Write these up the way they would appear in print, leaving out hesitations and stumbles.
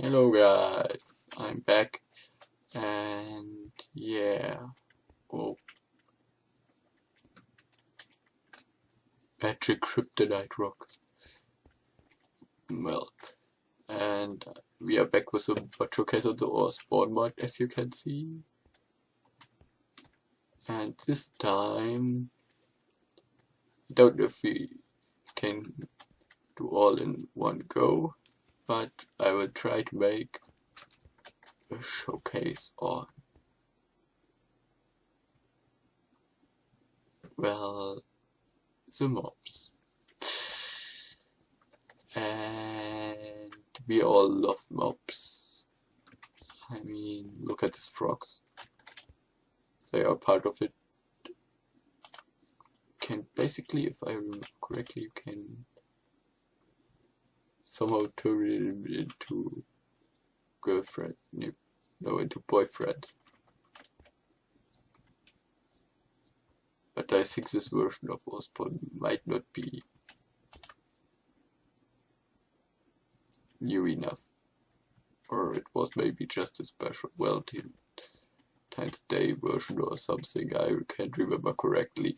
Hello guys, I'm back, and yeah, oh, magic kryptonite rock, well, and we are back with a mod showcase on the Orespawn mod, as you can see, and this time, I don't know if we can do all in one go, but I will try to make a showcase on, well, the mobs. And we all love mobs. I mean, look at these frogs. They are part of it. Can basically, if I remember correctly, you can somehow turn it into girlfriend, no, into boyfriend. But I think this version of Orespawn might not be new enough, or it was maybe just a special Valentine's Day version or something. I can't remember correctly.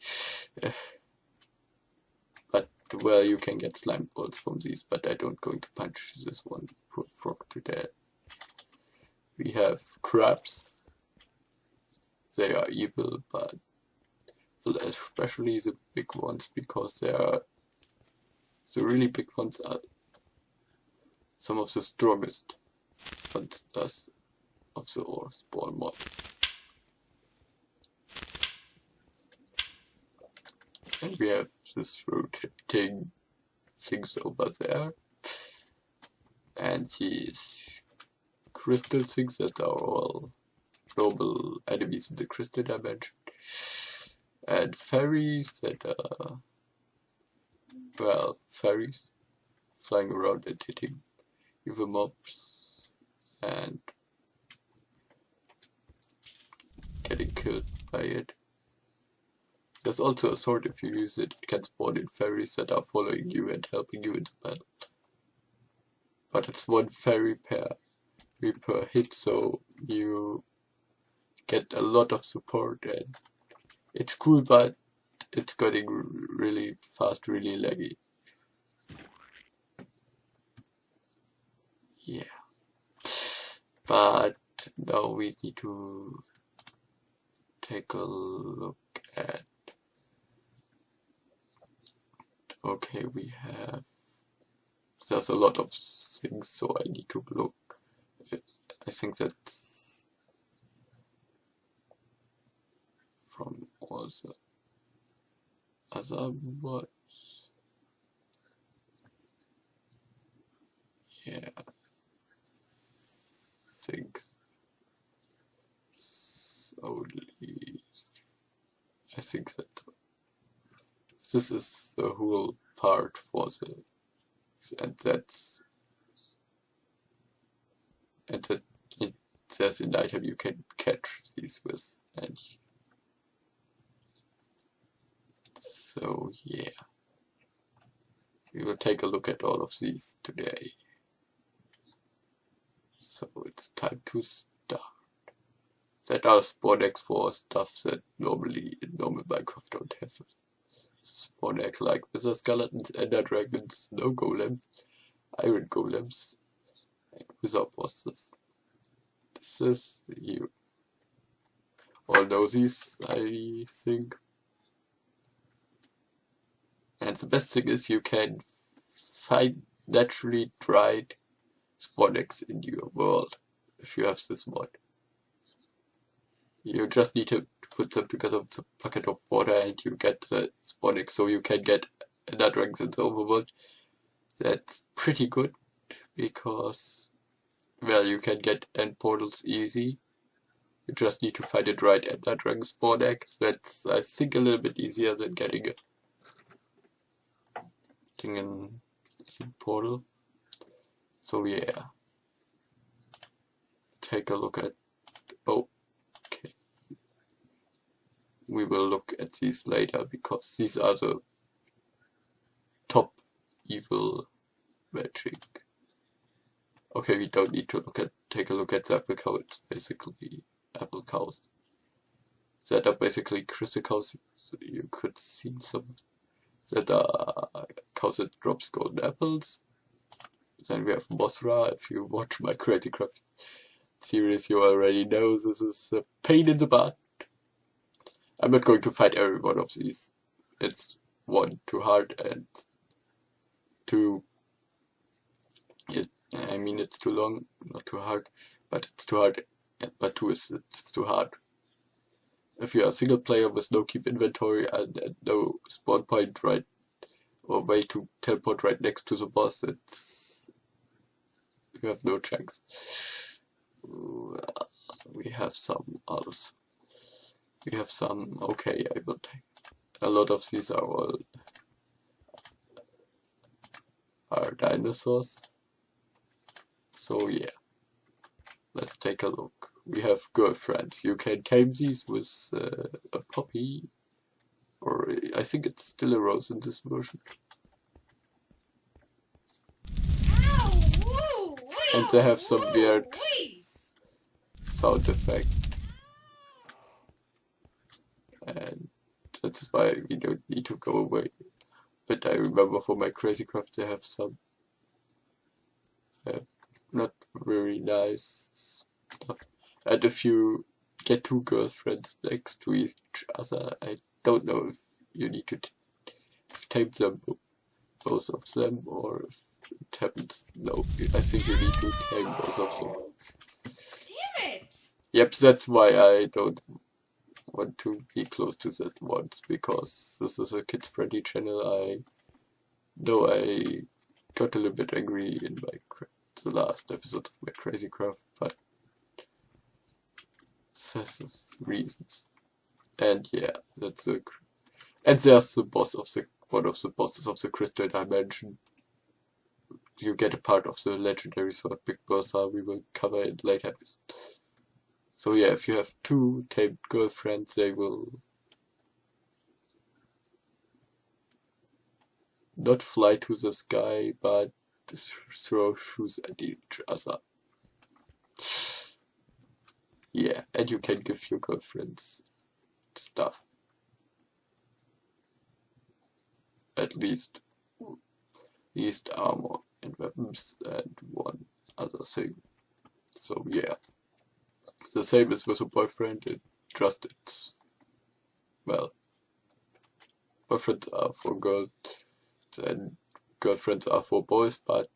But well, you can get slime balls from these, but I don't going to punch this one poor frog to death. We have crabs. They are evil, but especially the big ones, because the really big ones are some of the strongest monsters of the Orespawn mod. And we have this rotating things over there, and these crystal things that are all normal enemies in the crystal dimension, and fairies that are, well, fairies flying around and hitting evil mobs and getting killed by it. There's also a sword. If you use it, it can spawn in fairies that are following you and helping you in the battle. But it's one fairy per hit, so you get a lot of support, and it's cool, but it's getting really fast, really laggy. Yeah. But now we need to take a look at, okay, there's a lot of things, so I need to look. I think that's from all the other mods. Yeah, things only. I think that this is the whole part for the, and that there's an item you can catch these with, and so yeah, we will take a look at all of these today. So it's time to start. That are spawn eggs for stuff that normally in normal Minecraft don't have. Spawn eggs like wither skeletons, ender dragons, snow golems, iron golems, and wither bosses. This is, you all know these, I think. And the best thing is you can find naturally dried spawn eggs in your world if you have this mod. You just need to put them together with a bucket of water and you get the spawn eggs, so you can get ender dragons in the overworld. That's pretty good, because, well, you can get end portals easy. You just need to find a dried ender dragon spawn egg. That's, I think, a little bit easier than getting an portal. So yeah, take a look at, okay, we will look at these later, because these are the top evil magic Okay, we don't need to take a look at the apple cow. It's basically apple cows. That are basically crystal cows. So you could see some that are cows that drops golden apples. Then we have Mothra. If you watch my Crazy Craft series, you already know this is a pain in the butt. I'm not going to fight every one of these. It's one, too hard, and two, I mean it's too long, not too hard, but it's too hard, but two is it's too hard. If you're a single player with no keep inventory and no spawn point right, or way to teleport right next to the boss, you have no chance. We have some others. We have some, okay, I will take. A lot of these are dinosaurs. So yeah, let's take a look. We have girlfriends. You can tame these with a puppy, or I think it's still a rose in this version. And they have some weird sound effect. And that's why we don't need to go away. But I remember for my Crazy Craft they have some not very nice stuff. And if you get two girlfriends next to each other, I don't know if you need to tame them, both of them, or if it happens. No, I think you need to tame both of them. Damn it! Yep, that's why I don't want to be close to that once, because this is a kids-friendly channel. I know I got a little bit angry in the last episode of my Crazy Craft, but this is reasons. And yeah, that's a. And there's the boss of one of the bosses of the Crystal Dimension. You get a part of the legendary sword Big Bertha we will cover in later episodes. So yeah, if you have two tamed girlfriends, they will not fly to the sky, but throw shoes at each other. Yeah, and you can give your girlfriends stuff. At least armor and weapons and one other thing. So yeah, the same as with a boyfriend, well, boyfriends are for girls and girlfriends are for boys, but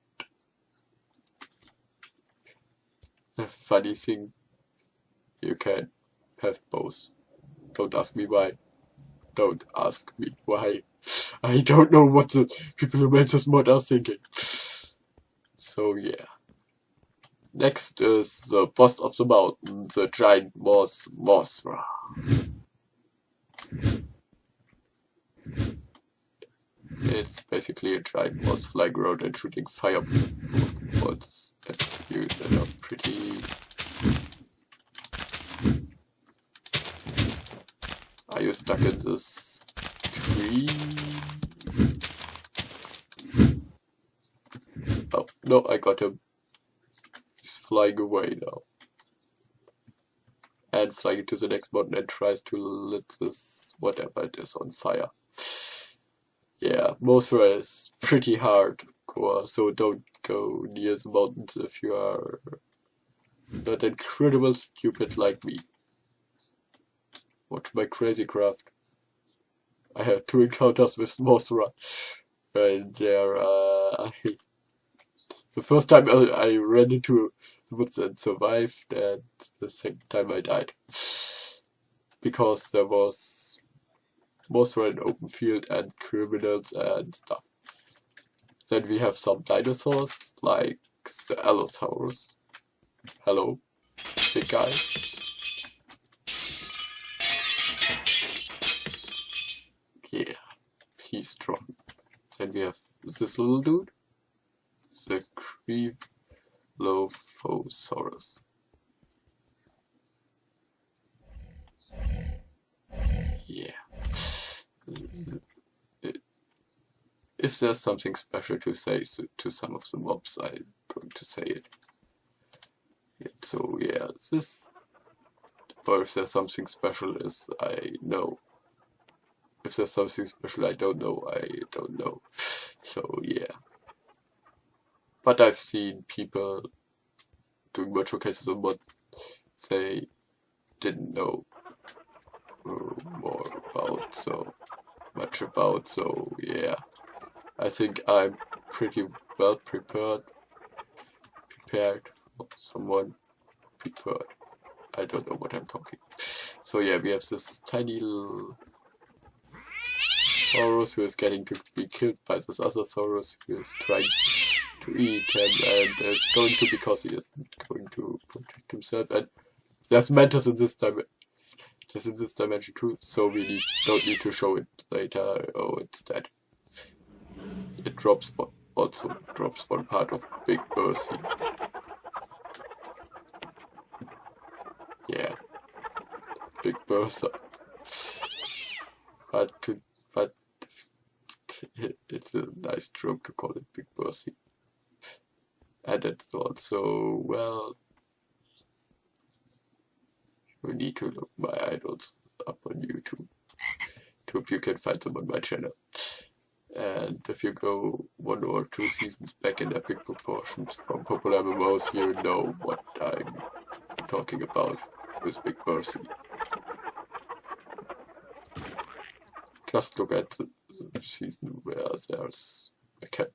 the funny thing, you can have both. Don't ask me why. Don't ask me why. I don't know what the people who made this mod are thinking. So yeah. Next is the boss of the mountain, the giant Mothra. It's basically a giant moth flying around and shooting fireballs at you that are pretty. Are you stuck in this tree? Oh, no, I got him. He's flying away now. And flying to the next mountain and tries to lit this, whatever it is, on fire. Yeah, Mothra is pretty hardcore, so don't go near the mountains if you are not incredible stupid like me. Watch my Crazy Craft. I had 2 encounters with Mothra, and the first time I ran into the woods and survived, and the second time I died. Because there was Mothra in open field and criminals and stuff. Then we have some dinosaurs, like the Allosaurus. Hello, big guy. Yeah, he's strong. Then we have this little dude, the Creeplophossaurus. Yeah. If there's something special to say to some of the mobs, I'm going to say it. So yeah, this, or if there's something special, is I know. If there's something special I don't know, I don't know. So yeah. But I've seen people doing virtual cases on what they didn't know more about, so much about, so yeah. I think I'm pretty well prepared for someone prepared. I don't know what I'm talking. So yeah, we have this tiny little Saurus who is getting to be killed by this other Saurus who is trying to eat him, and is going to, because he isn't going to protect himself. And there's Mantis in this dimension too, so we don't need to show it later. Oh, it's dead. It also drops one part of Big Mercy. Yeah, Big Bertha. But it's a nice joke to call it Big Mercy. And it's also, well, you need to look my idols up on YouTube. You can find them on my channel. And if you go 1 or 2 seasons back in epic proportions from popular MMOs, you know what I'm talking about with Big Mercy. Just look at the season where there's a cat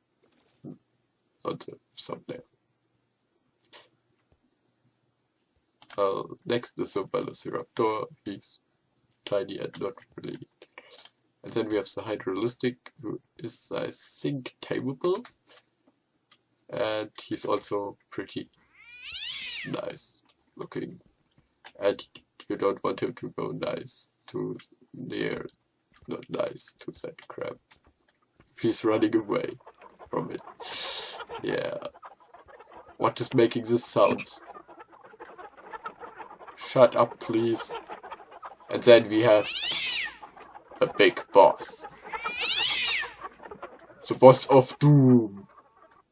on the thumbnail. Next is the Velociraptor. He's tiny and not really. And then we have the Hydralistic, who is, I think, tameable. And he's also pretty nice looking. And you don't want him to go not nice to that crab. If he's running away from it. Yeah. What is making this sound? Shut up, please. And then we have a big boss. The boss of Doom.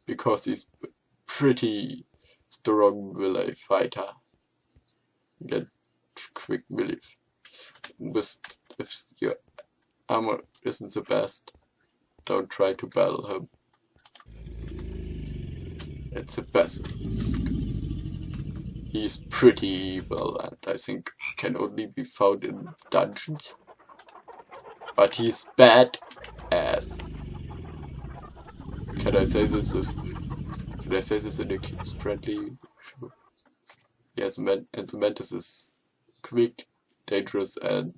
Because he's a pretty strong melee fighter. Get quick melee. If your armor isn't the best, don't try to battle him. It's the best. He's pretty evil and I think can only be found in dungeons. But he's bad ass. Can I say this in a kids friendly show? Yeah, the Mantis is quick, dangerous, and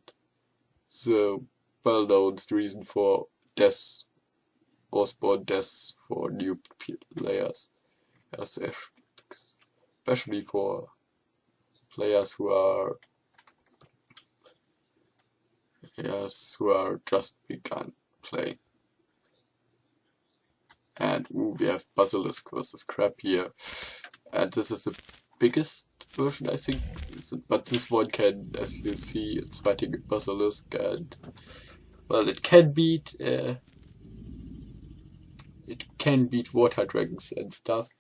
the well-known reason for death, Orespawn deaths for new players. Especially for players who are just begun playing. And we have Basilisk versus Crab here, and this is the biggest version I think, but this one can, as you see, it's fighting a Basilisk, and well, it can beat water dragons and stuff.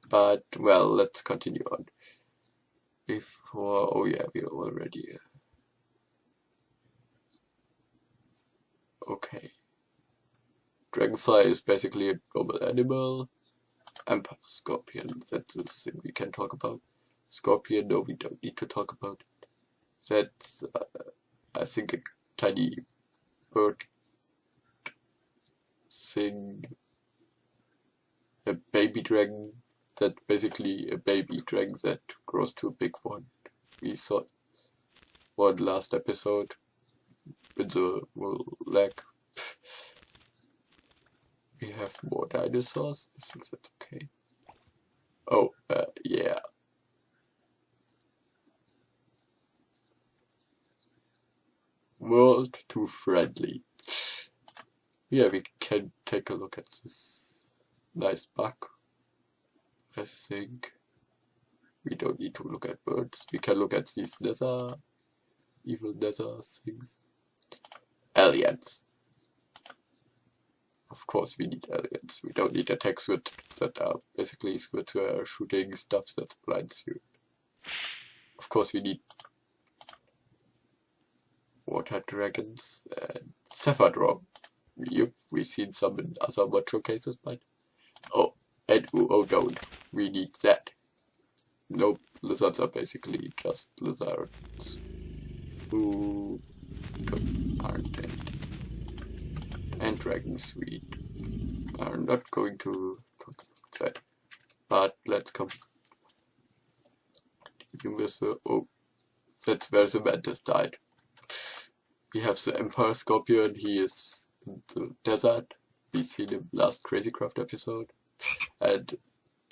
But, well, let's continue on. Oh yeah, we are already... Okay. Dragonfly is basically a normal animal. Empire Scorpion, that's the thing we can talk about. Scorpion, no, we don't need to talk about it. That's, I think, a tiny bird thing. A baby dragon. That basically a baby dragon that grows to a big one. We saw one last episode with the leg. We have more dinosaurs. I think that's okay. Oh, yeah. World too friendly. Yeah, we can take a look at this nice bug. I think we don't need to look at birds. We can look at these evil nether things. Aliens. Of course we need aliens. We don't need attack squid that are basically squids who are shooting stuff that blinds you. Of course we need water dragons and Cephadron. Yep, we've seen some in other mod showcases, but oh no, we need that. Nope, lizards are basically just lizards who aren't dead. And dragons we are not going to talk about that. But let's continue with the that's where the mantis died. We have the Emperor Scorpion, he is in the desert. We've seen him last Crazy Craft episode. And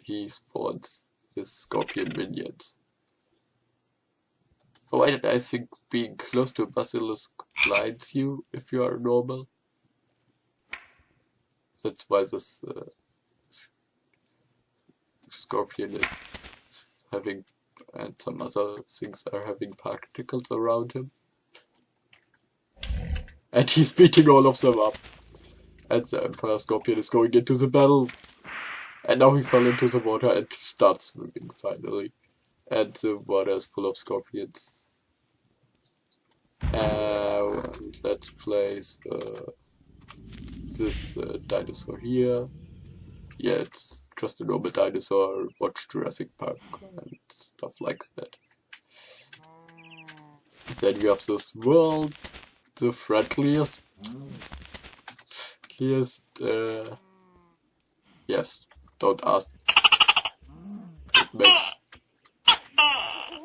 he spawns his scorpion minions. Why did I think being close to a basilisk blinds you if you are normal? That's why this scorpion is having, and some other things are having particles around him. And he's beating all of them up. And the Emperor Scorpion is going into the battle. And now he fell into the water and starts swimming finally. And the water is full of scorpions. Let's place this dinosaur here. Yeah, it's just a normal dinosaur. Watch Jurassic Park and stuff like that. Then we have this world, the friendliest. Yes, don't ask.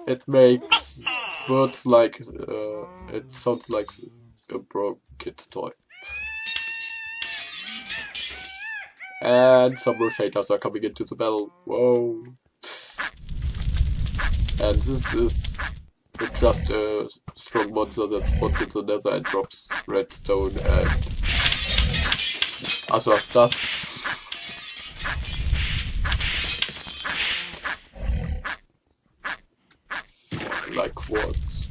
It makes words like, it sounds like a broke kid's toy. And some rotators are coming into the battle. Whoa. And this is just a strong monster that spawns in the nether and drops redstone and other stuff. Like quartz.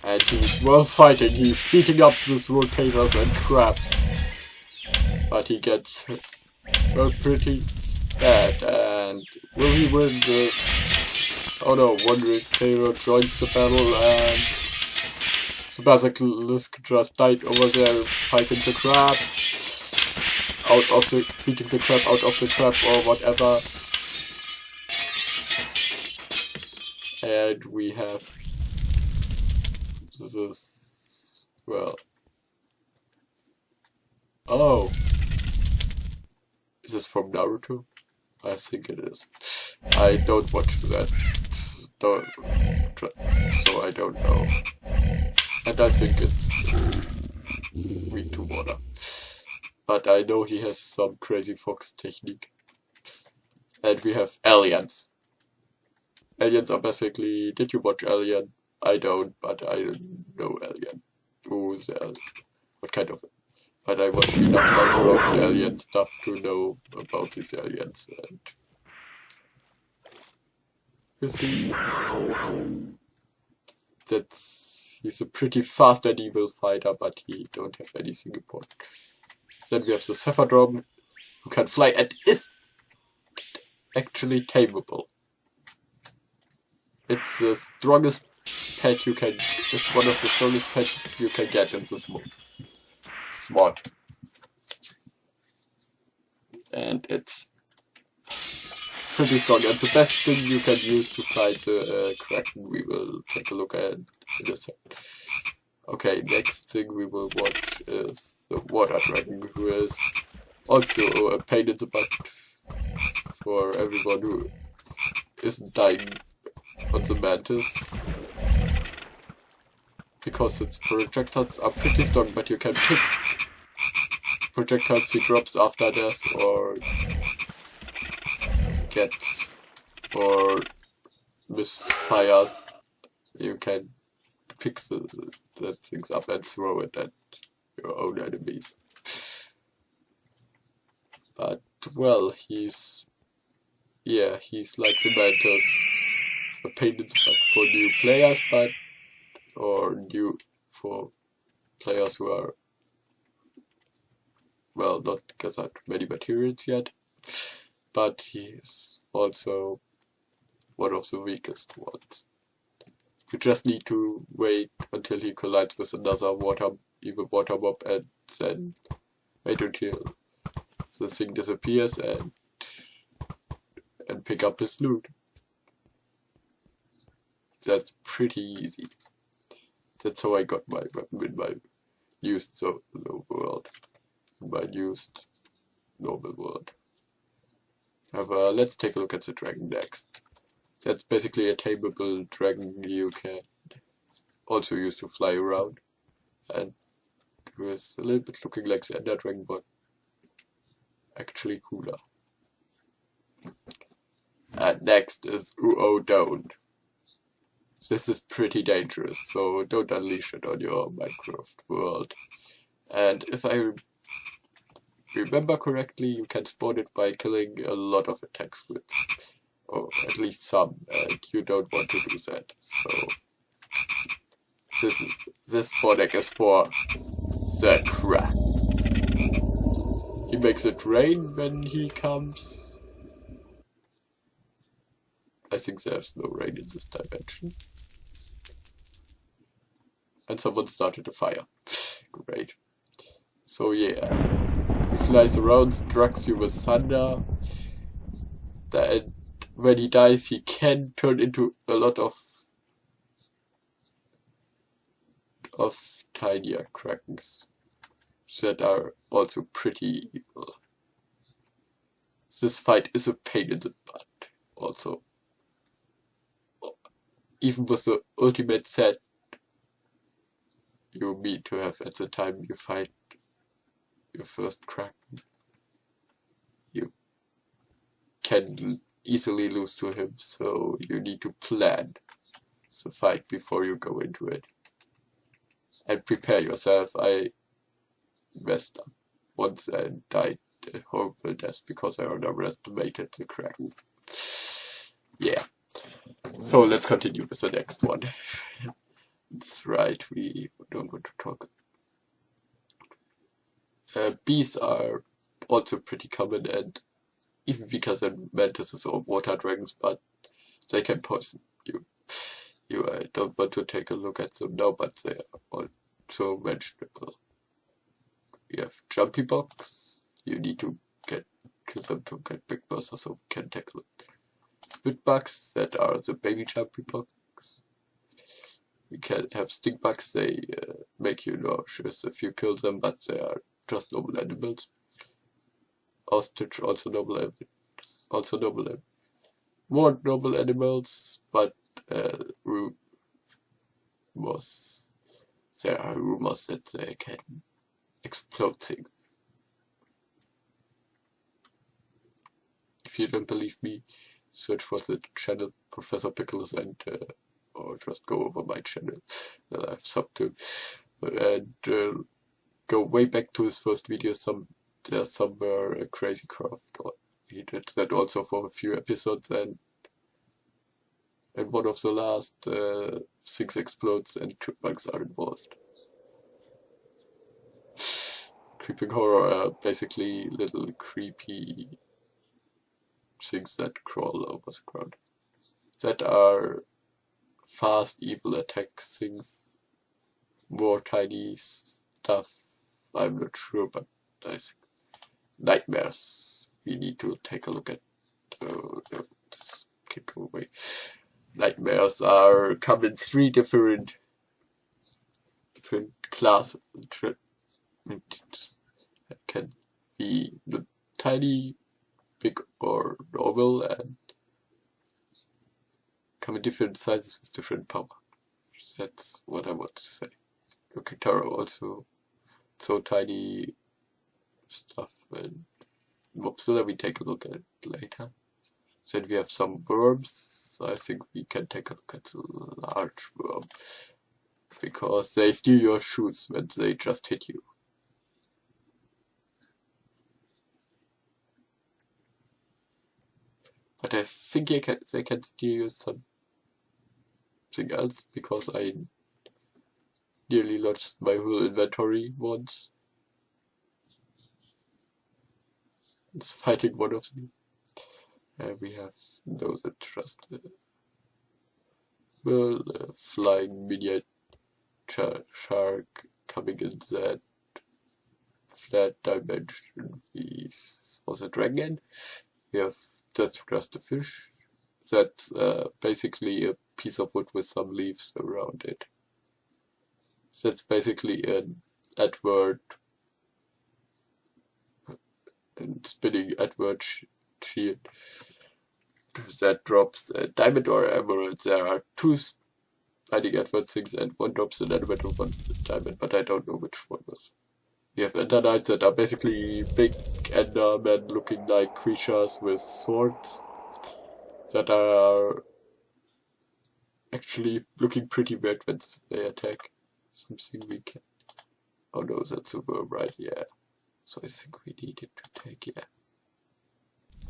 And he's well fighting, he's beating up these rotators and crabs. But he gets well pretty bad, and will he win the... Oh no, one rotator joins the battle and the basilisk just died over there fighting the crab. Beating the crab out of the crab or whatever. And we have this, well, oh, is this from Naruto? I think it is. I don't watch that, so I don't know. And I think it's weak to water. But I know he has some crazy fox technique. And we have aliens. Aliens are basically, did you watch Alien? I don't, but I know Alien. Who's Alien? What kind of... But I watched enough Minecraft alien stuff to know about these aliens. And you see, he's a pretty fast and evil fighter, but he don't have anything important. Then we have the Cephadron, who can fly and is actually tameable. It's the strongest pet you can, it's one of the strongest pets you can get in this mode. Smart. And it's pretty strong. And the best thing you can use to fight the Kraken, we will take a look at in a second. Okay, next thing we will watch is the Water Dragon, who is also a pain in the butt for everyone who isn't dying on the mantis. Because its projectiles are pretty strong, but you can pick projectiles he drops after death or gets or misfires. You can pick the things up and throw it at your own enemies. But well, he's like the mantis, a pain in the butt for new players, but or new for players who are, well, not gathered many materials yet, but he's also one of the weakest ones. You just need to wait until he collides with another evil water mob, and then wait until the thing disappears and pick up his loot. That's pretty easy. That's how I got my weapon in my used solo world, in my used normal world. However, let's take a look at the dragon next. That's basically a tameable dragon you can also use to fly around, and who is a little bit looking like the Ender Dragon, but actually cooler. And next is Don't. This is pretty dangerous, so don't unleash it on your Minecraft world. And if I remember correctly, you can spawn it by killing a lot of attack squids. Or at least some, and you don't want to do that. So this spawn egg is for the crap. He makes it rain when he comes. I think there's no rain in this dimension. And someone started a fire. Great. So yeah, he flies around, strikes you with thunder. Then when he dies, he can turn into a lot of tinier krakens that are also pretty evil. This fight is a pain in the butt. Also, even with the ultimate set you need to have at the time you fight your first kraken, you can easily lose to him, so you need to plan the fight before you go into it. And prepare yourself. I messed up once and died a horrible death because I underestimated the kraken. Yeah. So let's continue with the next one. That's right, we don't want to talk. Bees are also pretty common and even weaker than mantises or water dragons, but they can poison you. I don't want to take a look at them now, but they are also mentionable. We have jumpy bugs. You need to kill them to get big bursts, so we can take a look. Spit bugs, that are the baby jumpy bugs. We can have stink bugs, they make you nauseous if you kill them, but they are just normal animals. Ostrich, also normal animals. More normal animals, but rumors. There are rumors that they can explode things. If you don't believe me, search for the channel Professor Pickles and or just go over my channel that I've subbed to, and go way back to his first video. There's somewhere a crazy craft, or he did that also for a few episodes, and one of the last things explodes and chipmunks are involved. Creeping horror are basically little creepy things that crawl over the ground. That are fast, evil attack things. More tiny stuff, I'm not sure, but I think nightmares we need to take a look at. Oh no, this can go away. Nightmares come in three different classes. It can be tiny, big, or normal, and come in different sizes with different power. That's what I want to say. Looking Tower also so tiny stuff, and Mobzilla we take a look at later. Then we have some worms. I think we can take a look at the large worm, because they steal your shoes when they just hit you. But I think they can steal you something else, because I nearly lost my whole inventory once. It's fighting one of these. We have no that trust. Well, flying miniature shark coming in that flat dimension. Was a dragon. We have that's just a fish. That's basically a piece of wood with some leaves around it. That's basically an Edward and spinning Edward shield that drops a diamond or emerald. There are two spinning Edward things and one drops an emerald and one diamond, but I don't know which one was. We have Ender Knights that are basically big Endermen looking like creatures with swords that are actually looking pretty weird when they attack. Something we can... Oh no, that's a worm, right? Yeah. So I think we need it to take, yeah.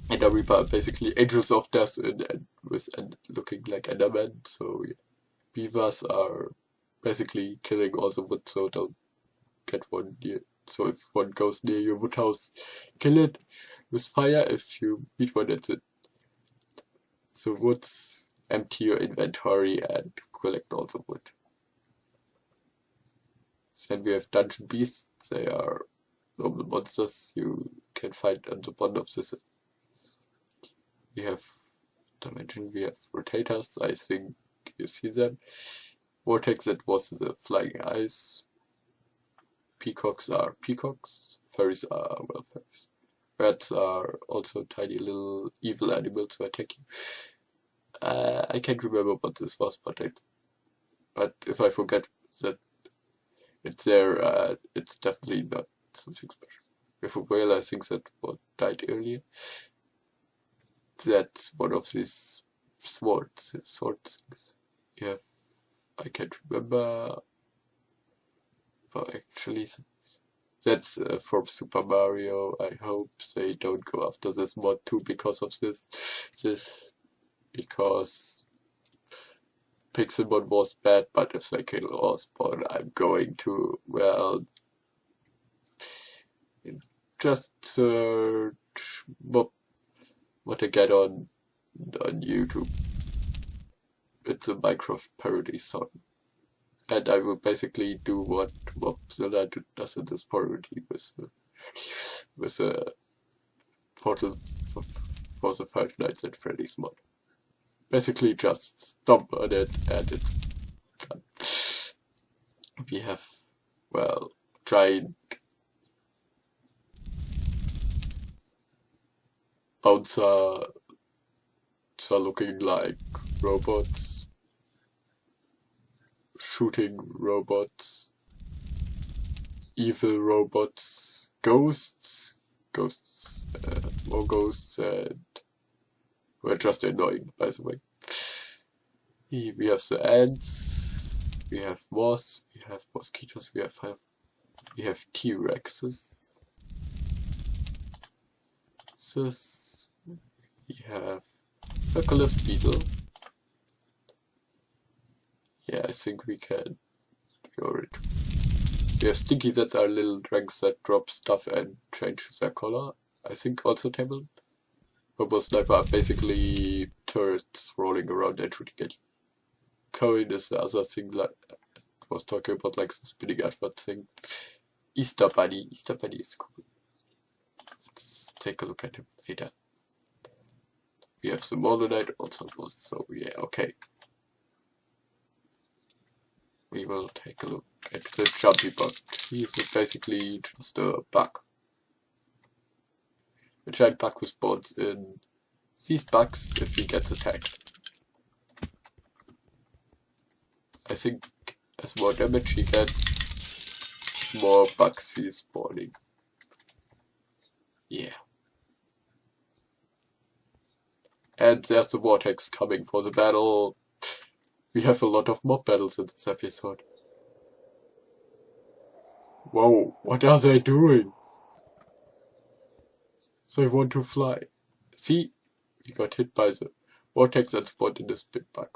And the Reaper are basically angels of death and looking like Endermen, so yeah. Beavers are basically killing all the wood, so don't get one near. So if one goes near your wood house, kill it with fire. If you meet one at the woods, empty your inventory and collect all the wood. Then we have dungeon beasts. They are normal monsters you can find on the bottom of this. We have dimension. We have rotators. I think you see them. Vortex, that was the flying eyes. Peacocks are peacocks. Fairies are, well, fairies. Rats are also tiny little evil animals who attack you. I can't remember what this was, but if I forget that it's there, it's definitely not something special. We have a whale, I think that one died earlier. That's one of these sword things. You have, I can't remember, but actually that's from Super Mario. I hope they don't go after this mod too because of this because Pixelmon was bad, but if they kill Orespawn, I'm going to, well, just search what I get on YouTube. It's a Minecraft parody song. And I will basically do what Mobzilla does in this parody with a portal for the Five Nights at Freddy's mod. Basically just stomp on it and it's done. We have, well, giant bouncer looking like robots, shooting robots, evil robots, ghosts, more ghosts, and we're just annoying, by the way. We have the ants, we have moths, we have mosquitoes, we have T-Rexes. We have Hercules beetle. Yeah, I think we can go it. We have Stinky, that's our little dragons that drop stuff and change their color. I think also table. Robo Sniper are basically turrets rolling around and shooting at you. Coin is the other thing like I was talking about, like the spinning advert thing. Easter Bunny is cool. Let's take a look at him later. We have the Monolite also, so yeah, okay. We will take a look at the Jumpy Bug. He's basically just a bug. A giant bug who spawns in these bugs if he gets attacked. I think as more damage he gets, the more bugs he's spawning. Yeah. And there's the Vortex coming for the battle. We have a lot of mob battles in this episode. Whoa, what are they doing? They want to fly. See? We got hit by the Vortex and spawned in the spin bug.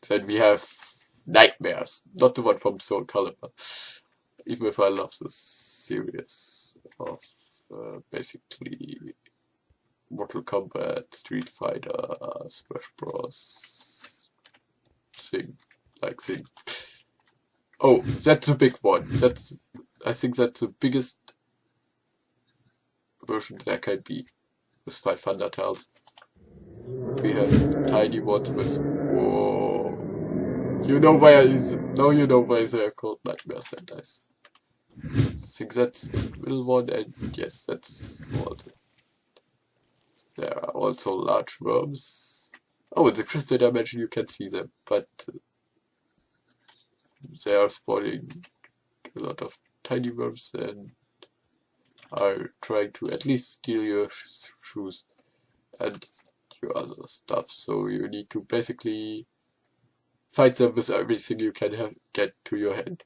Then we have nightmares, not the one from Soul Calibur. Even if I love this series of basically Mortal Kombat, Street Fighter, Smash Bros. Thing. Oh, that's a big one. I think that's the biggest version there can be with 500 health. We have tiny ones with. Whoa. You know where is it? Now you know why they are called Nightmare Centers. I think that's the middle one, and yes, that's all. There are also large worms. Oh, in the crystal dimension you can see them, but they are spawning a lot of tiny worms and are trying to at least steal your shoes and your other stuff. So you need to basically fight them with everything you can get to your hand.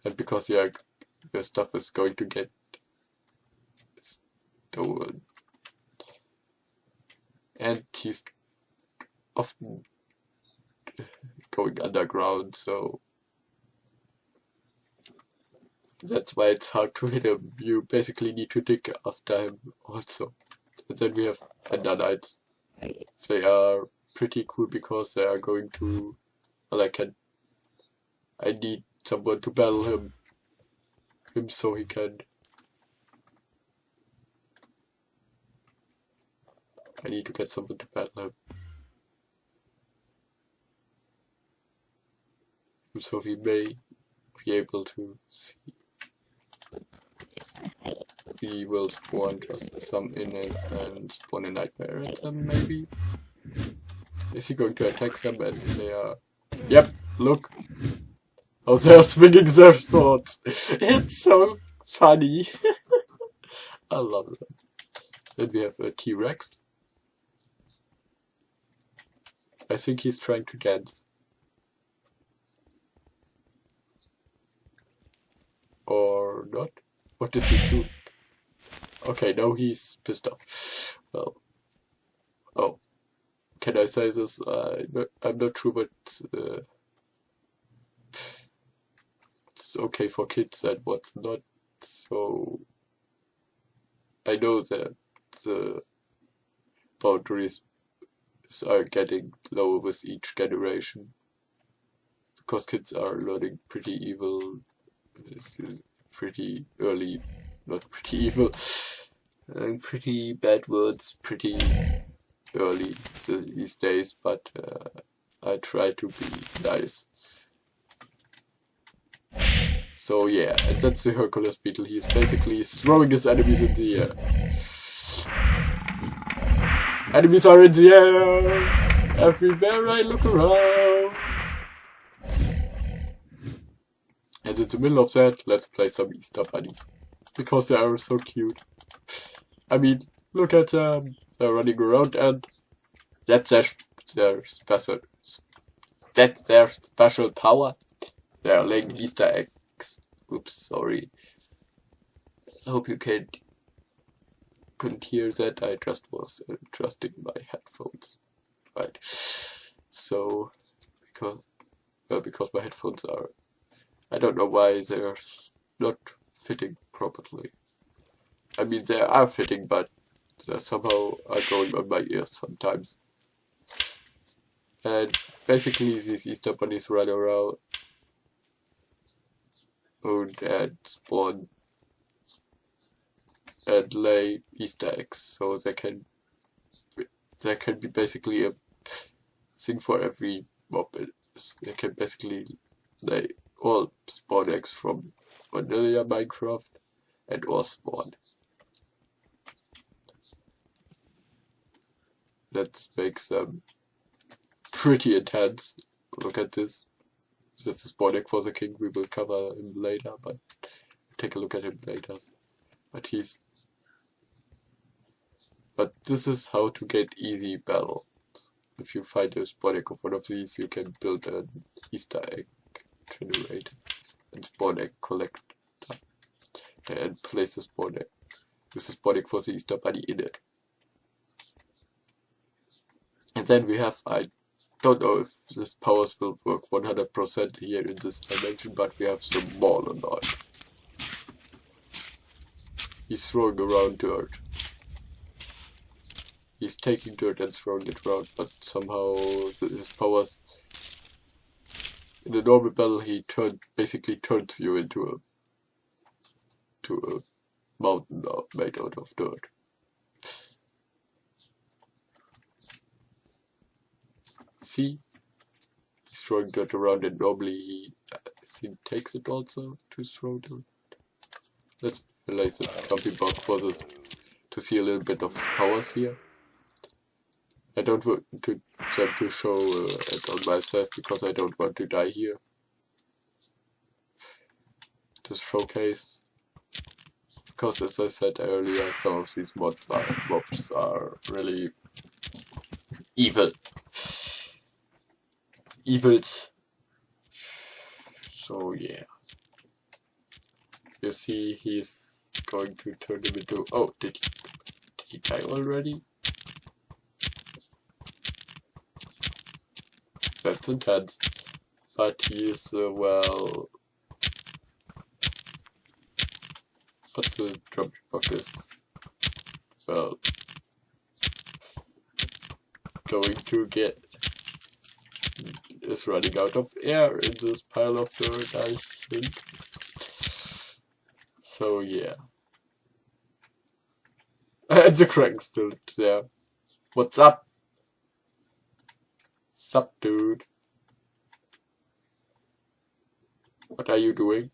And because your stuff is going to get stolen. And he's often going underground, so that's why it's hard to hit him. You basically need to dig after him also. And then we have Undernights. They are pretty cool because they are going to... Well, I need someone to battle him so he can... I need to get someone to battle him. So we may be able to see. We will spawn just some inmates and spawn a nightmare at them, maybe. Is he going to attack them? And they are... Yep, look! How they are swinging their swords! It's so funny! I love them. Then we have a T-Rex. I think he's trying to dance. Or not? What is he doing? Okay, now he's pissed off. Well, oh, can I say this? I'm not sure what's it's okay for kids and what's not. So I know that the boundaries are getting lower with each generation because kids are learning pretty evil. This is pretty early, not pretty evil, pretty bad words, pretty early these days, but I try to be nice. So yeah, and that's the Hercules beetle. He's basically throwing his enemies in the air. Enemies are in the air! Everywhere I look around! And in the middle of that, let's play some Easter bunnies. Because they are so cute. I mean, look at them. They're running around and that's their special... That's their special power. They're laying Easter eggs. Oops, sorry. I hope you couldn't hear that. I just was adjusting my headphones. Right. So, because my headphones are... I don't know why they're not fitting properly. I mean, they are fitting, but they somehow are going on my ears sometimes. And basically, these Easter bunnies run around and spawn and lay Easter eggs, so there can be basically a thing for every mob. They can basically lay all spawn eggs from vanilla Minecraft and all spawn. That makes them pretty intense. Look at this. That's a spawn egg for the king. We will cover him later, but take a look at him later. But this is how to get easy battle. If you find a spawn egg of one of these, you can build an Easter egg generator and spawn egg collector and place the spawn egg with the spawn egg for the Easter bunny in it. And then we have, I Don't know if this powers will work 100% here in this dimension, but we have some more or not. He's throwing around dirt. He's taking dirt and throwing it around, but somehow his powers... In a normal battle, he basically turns you into a mountain made out of dirt. See? He's throwing dirt around, and normally he, I think, takes it also to throw dirt. Let's place a jumping block for this to see a little bit of his powers here. I don't want to show it on myself because I don't want to die here. To showcase, because as I said earlier, some of these mobs are really evil. Evils. So yeah. You see, he's going to turn him into. Oh, did he die already? That's intense, but he is well. What's the jumping block is? Well, going to get is running out of air in this pile of dirt, I think. So yeah, and the crank's still there. What's up? Sup, dude? What are you doing?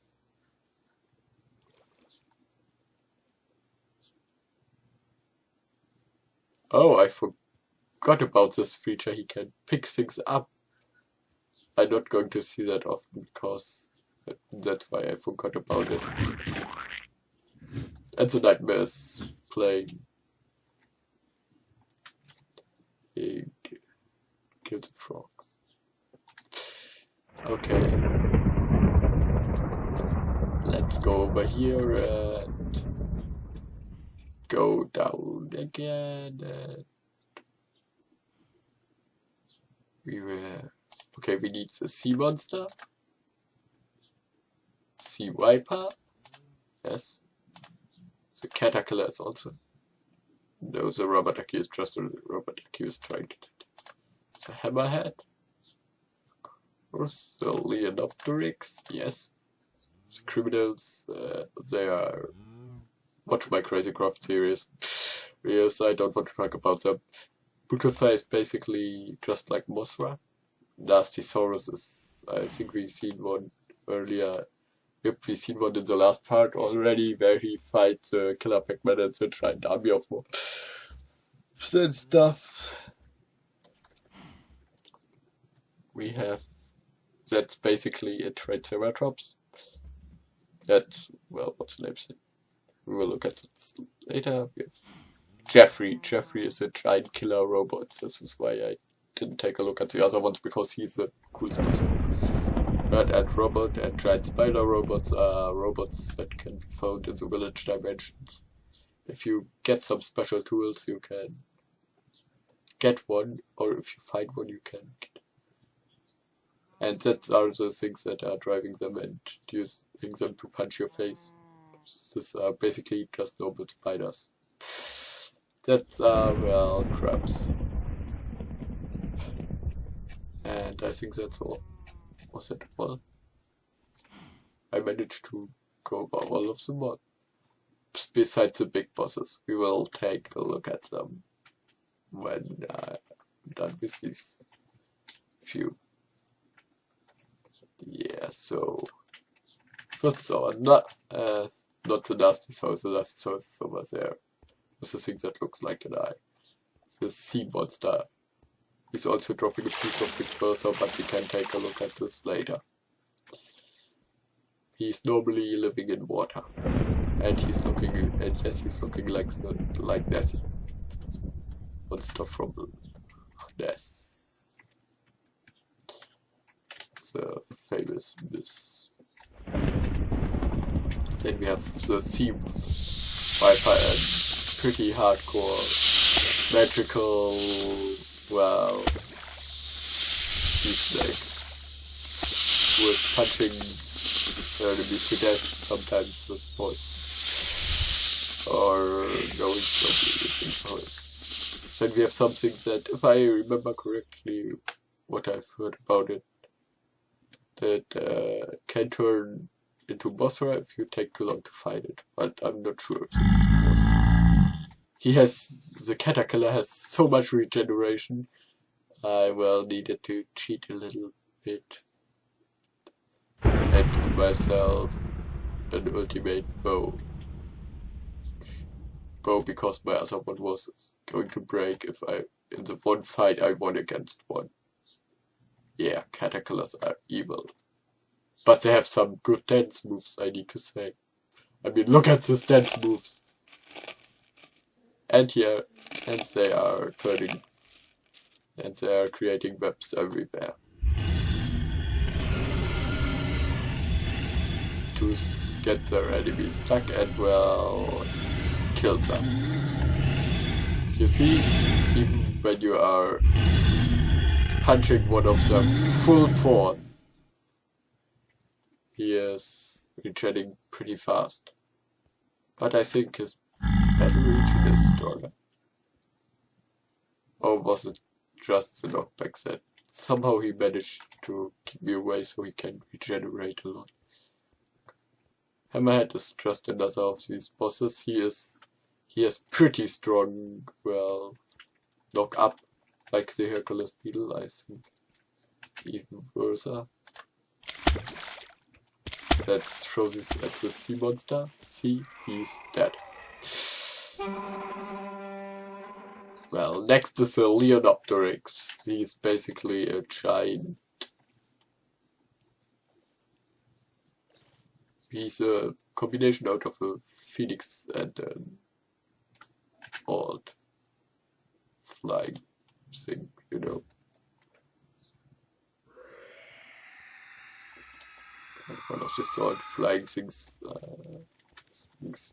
Oh, I forgot about this feature. He can pick things up. I'm not going to see that often because that's why I forgot about it. And the nightmare is playing. He killed the frogs. Okay. Let's go over here and go down again. And we were... Okay, we need the sea monster. Sea viper. Yes. The caterpillar is also... No, the rubber ducky is just a rubber ducky is trying to... The hammerhead. Of course, the Leonopteryx, yes. The criminals, they are... Watch my Crazy Craft series. Yes, I don't want to talk about them. Butterfly is basically just like Mothra. Nastysaurus is... I think we've seen one earlier. Yep, we've seen one in the last part already, where he fights the Killer Pac-Man and the giant army of mobs and stuff. We have... That's basically a Triceratops. That's... Well, what's the name? We will look at it later. We have Jeffrey. Jeffrey is a giant killer robot. This is why I didn't take a look at the other ones, because he's the coolest of them. Red Ant Robot and Giant Spider Robots are robots that can be found in the village dimensions. If you get some special tools, you can get one, or if you find one, you can get it. And that are the things that are driving them and using them to punch your face. These are basically just normal spiders. That's well, crabs. And I think that's all. Was it all? I managed to go over all of them, but besides the big bosses, we will take a look at them when I'm done with these few. Yeah, so first is our not the Nastysaurus. The Nastysaurus is over there. With the thing that looks like an eye. The sea monster. He's also dropping a piece of Big Bertha, but we can take a look at this later. He's normally living in water, and he's looking, and yes, he's looking like Nessie, monster from Ness, the famous Miss. Then we have the sea viper and pretty hardcore magical. Well, Snake, who is punching enemies to death, sometimes with poison. Or going slowly using poison. Then we have something that, if I remember correctly, what I've heard about it, that can turn into Mothra if you take too long to fight it, but I'm not sure if this is possible. The Caterpillar has so much regeneration, I well needed to cheat a little bit and give myself an ultimate bow. Because my other one was going to break if in the one fight I won against one. Yeah, Caterpillars are evil. But they have some good dance moves, I need to say. I mean, look at these dance moves. And here, and they are turning, and they are creating webs everywhere. To get their enemies stuck and, well, kill them. You see, even when you are punching one of them full force, he is regenerating pretty fast. But I think his battle region is stronger. Or was it just the knockback that somehow he managed to keep me away so he can regenerate a lot? Hammerhead is just another of these bosses. He has pretty strong, well, knock up, like the Hercules Beetle, I think. Even worse. Let's throw this at the sea monster. See, he's dead. Well, next is a Leonopteryx. He's basically a giant. He's a combination out of a phoenix and an old flying thing, you know. And one of these old flying things,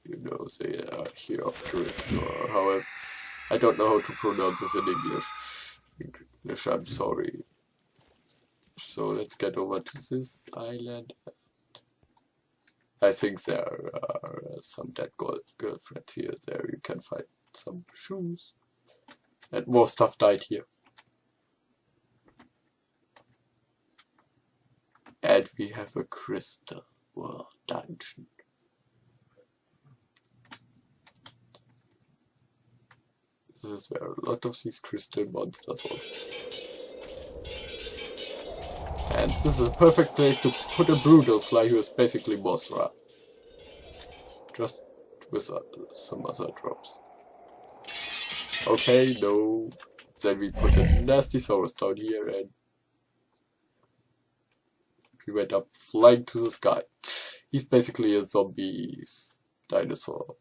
you know, they are Heropteryx or however. I don't know how to pronounce this in English, I'm sorry. So let's get over to this island. I think there are some dead girlfriends here. There you can find some shoes. And more stuff died here. And we have a crystal world dungeon. This is where a lot of these crystal monsters also. And this is a perfect place to put a brutal fly who is basically Mothra. Just with some other drops. Okay, no. Then we put a nasty Saurus down here and he went up flying to the sky. He's basically a zombie dinosaur.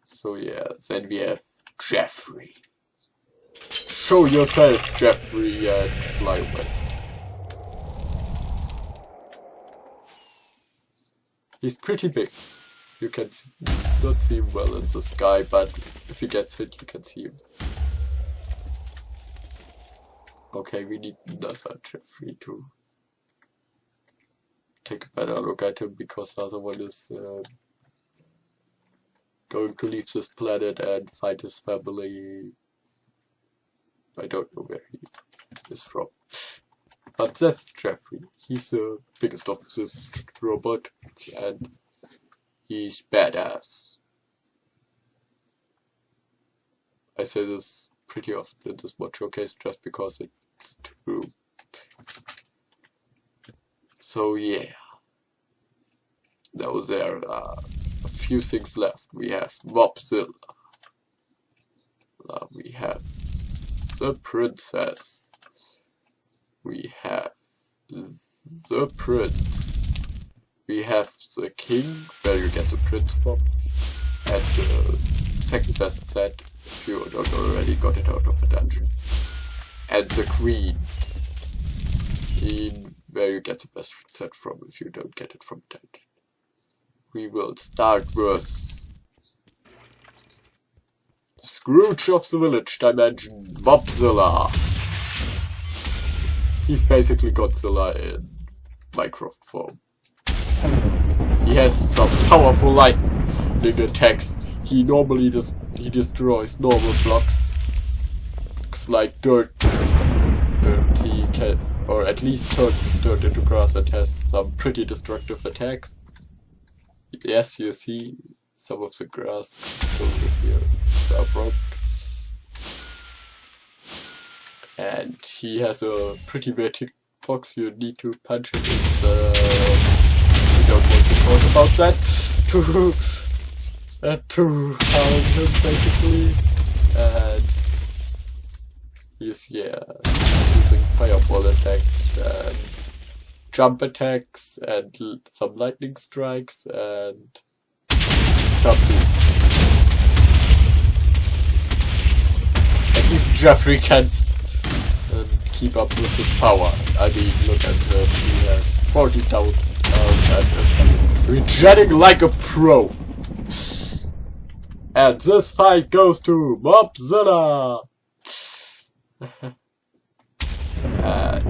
So yeah, then we have Jeffrey. Show yourself, Jeffrey, and fly away. He's pretty big. You can not see him well in the sky, but if he gets hit, you can see him. Okay, we need another Jeffrey to take a better look at him, because the other one is going to leave this planet and find his family. I don't know where he is from. But that's Jeffrey. He's the biggest of this robot and he's badass. I say this pretty often in this mod showcase just because it's true. So yeah. Now there are a few things left. We have Mobzilla. We have the princess. We have the prince. We have the king, where you get the prince from. And the second best set, if you don't already got it out of a dungeon. And the queen, where you get the best set from if you don't get it from a dungeon. We will start with Scrooge of the Village Dimension, Mobzilla. He's basically Godzilla in Minecraft form. He has some powerful lightning attacks. He normally destroys normal blocks. Looks like dirt. And he can, or at least turns dirt into grass and has some pretty destructive attacks. Yes, you see some of the grass is here. So broke. And he has a pretty big box. You need to punch it in the... We don't want to talk about that. To harm him, basically. And he's using fireball attacks and jump attacks and some lightning strikes and something. And if Jeffrey can't keep up with his power, I mean, look at him, he has 40,000 and is regenerating like a pro. And this fight goes to Mobzilla! And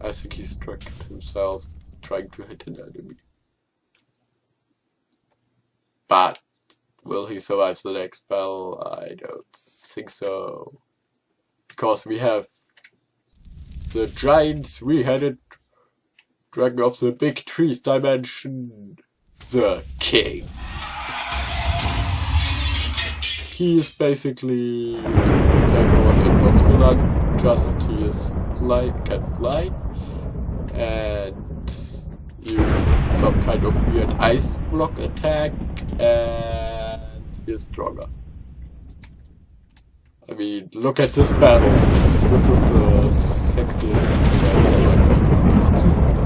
I think he struck himself trying to hit an enemy. But will he survive the next battle? I don't think so. Because we have the giant three-headed dragon of the big trees dimension, the king. He is basically using the same powers in Mobzilla, just he is can fly and use some kind of weird ice block attack, and he is stronger. I mean, look at this battle. This is the sexiest battle I've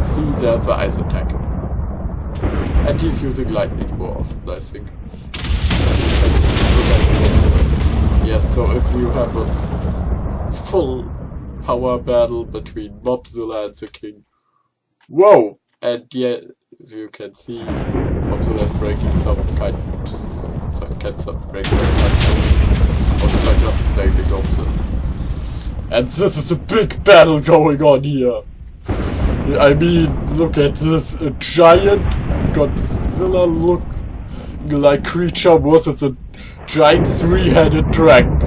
seen. See, there's the ice attack. And he's using lightning more often, I think. Yes, so if you have a full power battle between Mobzilla and the king. Whoa! And yeah, as you can see, Mobzilla is breaking some kind of... break some kind of... by just sniping Mobzilla. And this is a big battle going on here! I mean, look at this, a giant Godzilla looking like creature versus a giant three-headed dragon.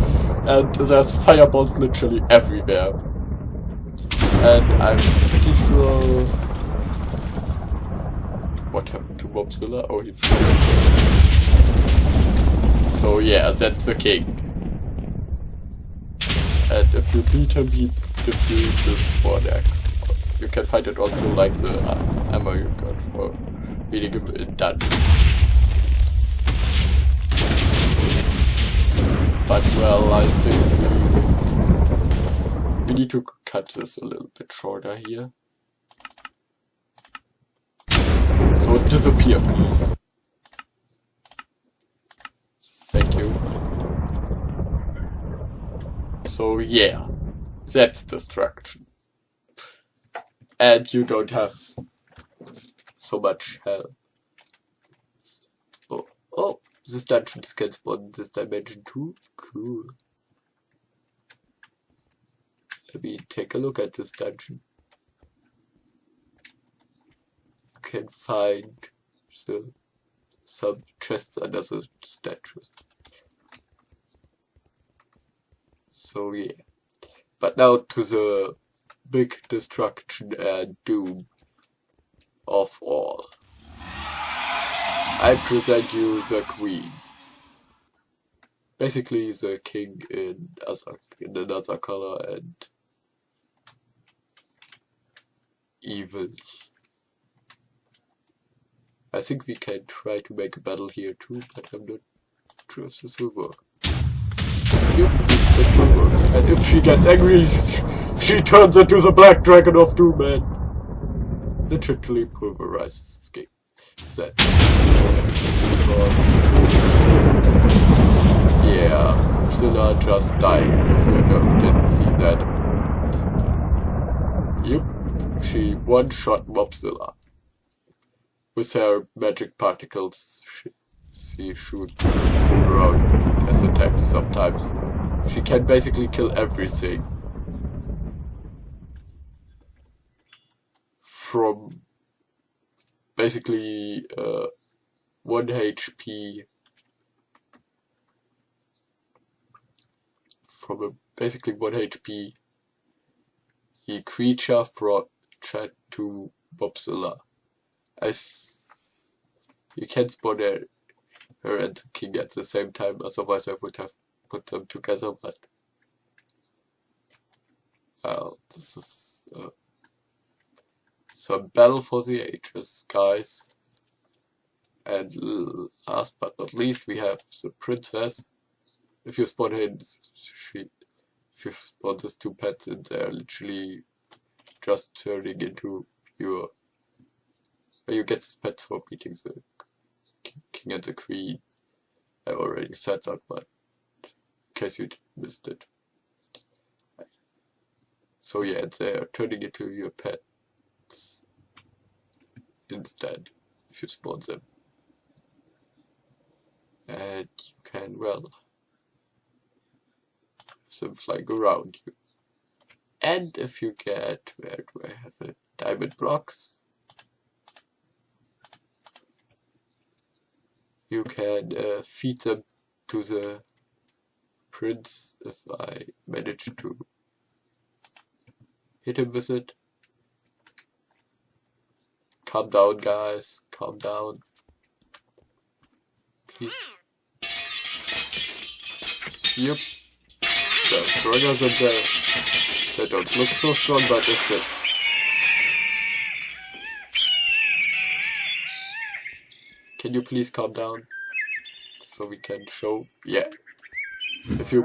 And there's fireballs literally everywhere. And I'm pretty sure... What happened to Mobzilla? Oh, he flew. So yeah, that's the king. And if you beat him, he gives you this Spordak. You can find it also like the ammo you got for beating him in dungeon. But well, I think we need to cut this a little bit shorter here. So disappear, please. Thank you. So yeah, that's destruction. And you don't have so much health. Oh, this dungeon can spawn in this dimension too? Cool. Let me take a look at this dungeon. You can find some chests under the statues. So yeah. But now to the big destruction and doom of all. I present you the queen. Basically the king in another color and evils. I think we can try to make a battle here too, but I'm not sure if this will work. Yep, it will work. And if she gets angry, she turns into the Black Dragon of Doom and literally pulverizes this game. That. Because, yeah, Zilla just died, if you didn't see that. Yep, she one-shot Mobzilla. With her magic particles, she shoots around as attacks sometimes. She can basically kill everything. From basically 1 HP from a basically 1 HP creature from chat to Bobzilla. As you can spawn her and the king at the same time, otherwise I would have put them together, but this is some battle for the ages, guys. And last but not least, we have the princess. If you spawn in, if you spawn these 2 pets in, they're literally just turning into your. You get these pets for beating the king and the queen. I already said that, but in case you missed it. So yeah, they're turning into your pets instead if you spawn them. And you can, well, have them flying around you. And if you get, where do I have it? Diamond blocks. You can feed them to the prince if I manage to hit him with it. Calm down, guys. Calm down. Please. Yep. They're stronger than they don't look so strong, but that's it. Can you please calm down? So we can show. Yeah. If you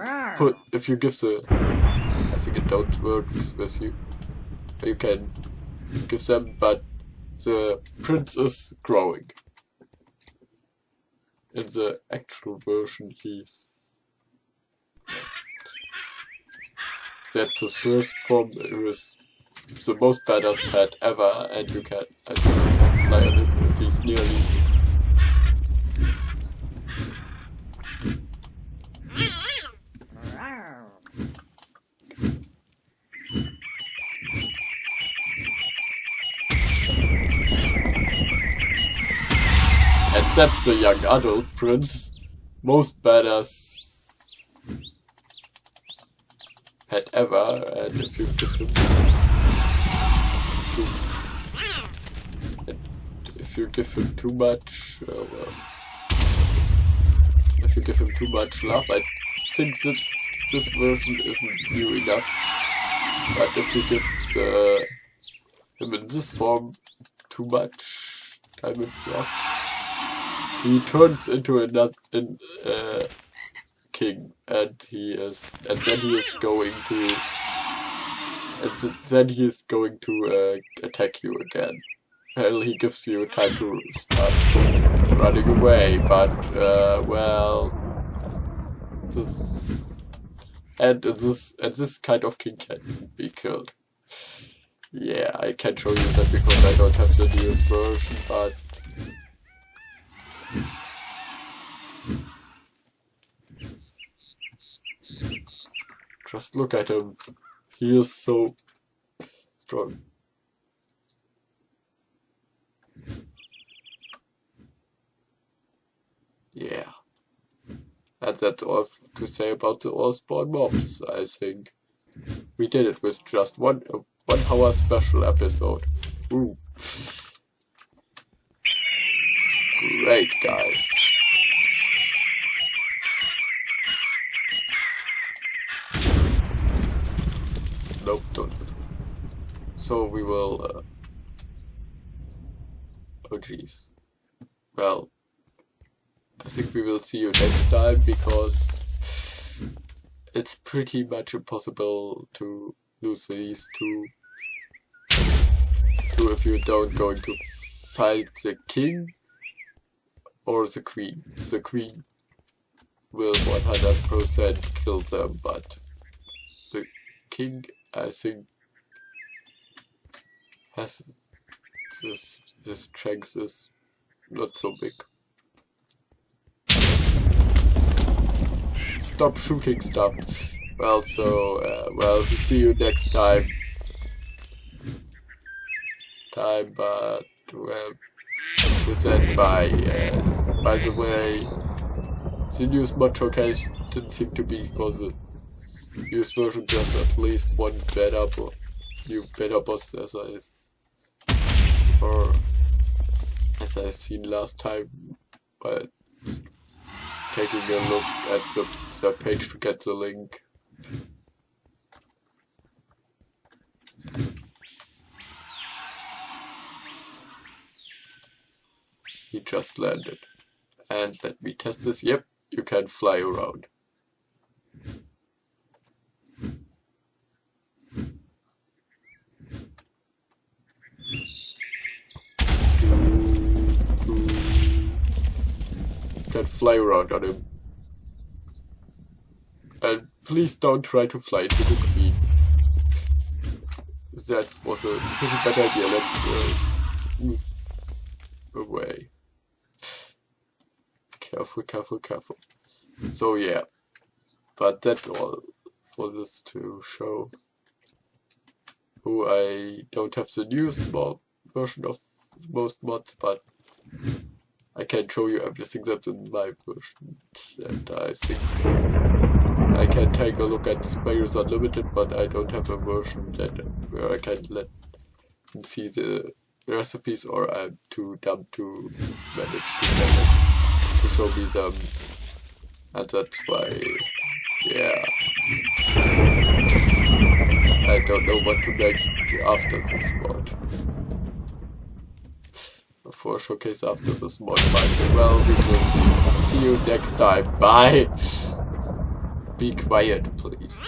give the, I think it don't work with you. You can give them, but the prince is growing. In the actual version, that's his first form. It was the most badass pet ever, and I think you can fly on him if he's nearly. And that's the young adult prince, most badass pet ever, and if you give him too much, if you give him too much love, I think that this version isn't new enough. But if you give him in this form too much diamond blocks, he turns into another king, and then he is going to attack you again. Well, he gives you time to start running away, but well, this kind of king can be killed. Yeah, I can't show you that because I don't have the newest version, but just look at him. He is so strong. Yeah. And that's all to say about the Orespawn mobs, I think. We did it with just one hour special episode. Ooh. Great, guys. Nope, don't. So we will, oh jeez. Well, I think we will see you next time, because it's pretty much impossible to lose these two if you don't going to fight the king or the queen. The queen will 100% kill them, but the king, I think, has this strength is not so big. Stop shooting stuff. Well, so, well, we see you next time. But, well, with that, bye. By the way, the news mod showcase didn't seem to be for the used version. There's at least one new beta boss as I seen last time, but taking a look at the page to get the link. He just landed. And let me test this. Yep, you can fly around. Can fly around on him. And please don't try to fly into the queen. That was a pretty bad idea. Let's move away. Careful, careful, careful. So yeah, but that's all for this to show. I don't have the newest version of most mods, but I can show you everything that's in my version, and I think I can take a look at Players Unlimited, but I don't have a version where I can let them see the recipes, or I'm too dumb to manage to show me them, and that's why, yeah, I don't know what to make after this mod. For a showcase after this mod, well, we will see. See you next time. Bye. Be quiet, please.